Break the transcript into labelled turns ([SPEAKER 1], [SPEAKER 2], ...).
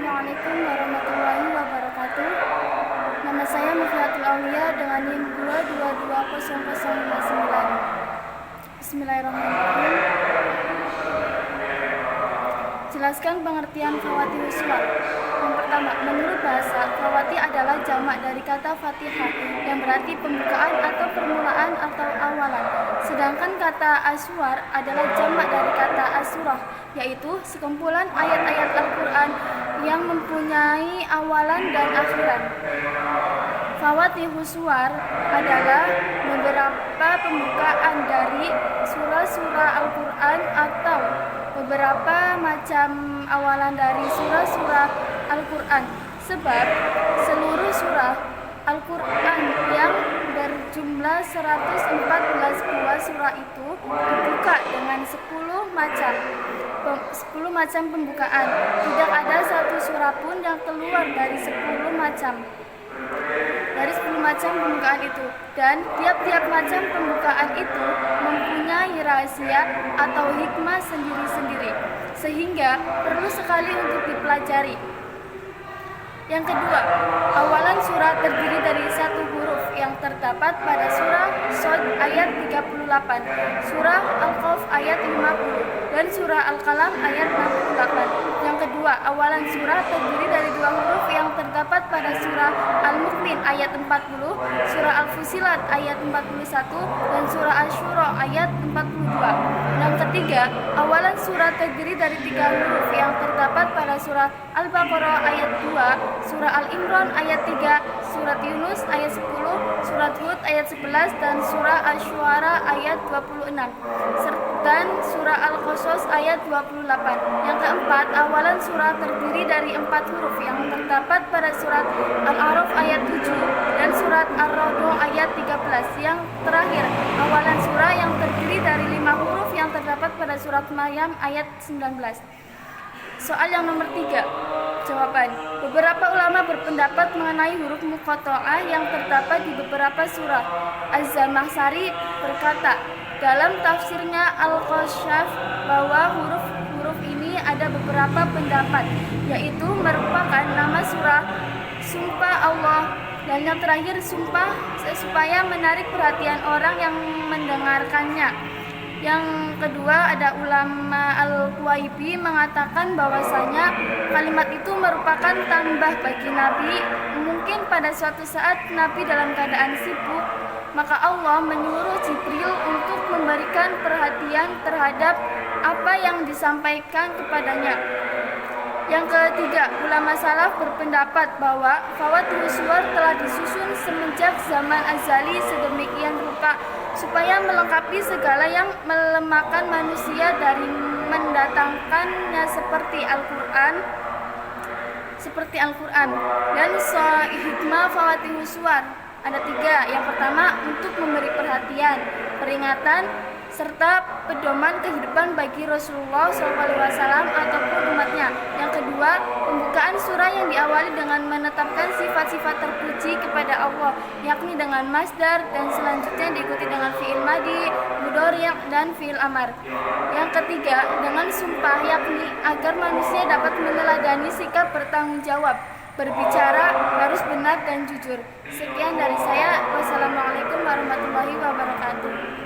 [SPEAKER 1] Assalamualaikum warahmatullahi wabarakatuh. Nama saya Mufiatul Aulia dengan NIM 2220059. Bismillahirrahmanirrahim. Jelaskan pengertian khawati huswar. Yang pertama, menurut bahasa, khawati adalah jamak dari kata fatihah yang berarti pembukaan atau permulaan atau awalan. Sedangkan kata aswar adalah jamak dari kata asurah, yaitu sekumpulan ayat-ayat Al-Quran yang mempunyai awalan dan akhiran. Khawati huswar adalah beberapa pembukaan dari surah-surah Al-Quran atau beberapa macam awalan dari surah-surah Al-Quran. Sebab seluruh surah Al-Quran yang berjumlah 114 buah surah itu dibuka dengan 10 macam pembukaan. Tidak ada satu surah pun yang keluar dari 10 macam pembukaan itu, dan tiap-tiap macam pembukaan itu mempunyai rahasia atau hikmah sendiri-sendiri, sehingga perlu sekali untuk dipelajari. Yang kedua, awalan surah terdiri dari satu huruf yang terdapat pada surah Shad ayat 38, surah Al-Qaf ayat 50, dan surah Al-Qalam ayat 68. Yang kedua, awalan surah terdiri dari dua huruf yang terdapat pada surah Al-Mu'min ayat 40, surah Al-Fusilat ayat 41, dan surah Asy-Syura ayat 42. Yang ketiga, awalan surah terdiri dari tiga huruf yang terdapat pada surah Al-Baqarah ayat 2, surah Al-Imran ayat 3, surat Yunus ayat 10, surat Hud ayat 11, dan surah Asy-Syu'ara ayat 26, dan surah Al-Qasas ayat 28. Yang keempat, awalan surah terdiri dari 4 huruf yang terdapat pada surat Al-A'raf ayat 7 dan surat Ar-Ra'd ayat 13. Yang terakhir, awalan surah yang terdiri dari 5 huruf yang terdapat pada surat Maryam ayat 19. Soal yang nomor 3. Jawaban. Beberapa ulama berpendapat mengenai huruf muqatta'ah yang terdapat di beberapa surah. Az-Zamakhsyari berkata dalam tafsirnya Al-Kashaf bahwa huruf-huruf ini ada beberapa pendapat, yaitu merupakan nama surah, sumpah Allah, dan yang terakhir sumpah supaya menarik perhatian orang yang mendengarkannya. Yang kedua, ada ulama Al-Quwaibi mengatakan bahwasanya kalimat itu merupakan tambah bagi Nabi. Mungkin pada suatu saat Nabi dalam keadaan sibuk, maka Allah menyuruh Jibril untuk memberikan perhatian terhadap apa yang disampaikan kepadanya. Yang ketiga, ulama salaf berpendapat bahwa khawati huswar telah disusun semenjak zaman azali sedemikian rupa supaya melengkapi segala yang melemahkan manusia dari mendatangkannya seperti Al-Quran. Dan hikmah khawati huswar ada 3. Yang pertama, untuk memberi perhatian, peringatan, serta pedoman kehidupan bagi Rasulullah SAW ataupun umatnya. Yang kedua, pembukaan surah yang diawali dengan menetapkan sifat-sifat terpuji kepada Allah, yakni dengan masdar, dan selanjutnya diikuti dengan fi'il madi, mudhari', dan fi'il amar. Yang ketiga, dengan sumpah, yakni agar manusia dapat meneladani sikap bertanggung jawab, berbicara harus benar dan jujur. Sekian dari saya. Wassalamualaikum warahmatullahi wabarakatuh.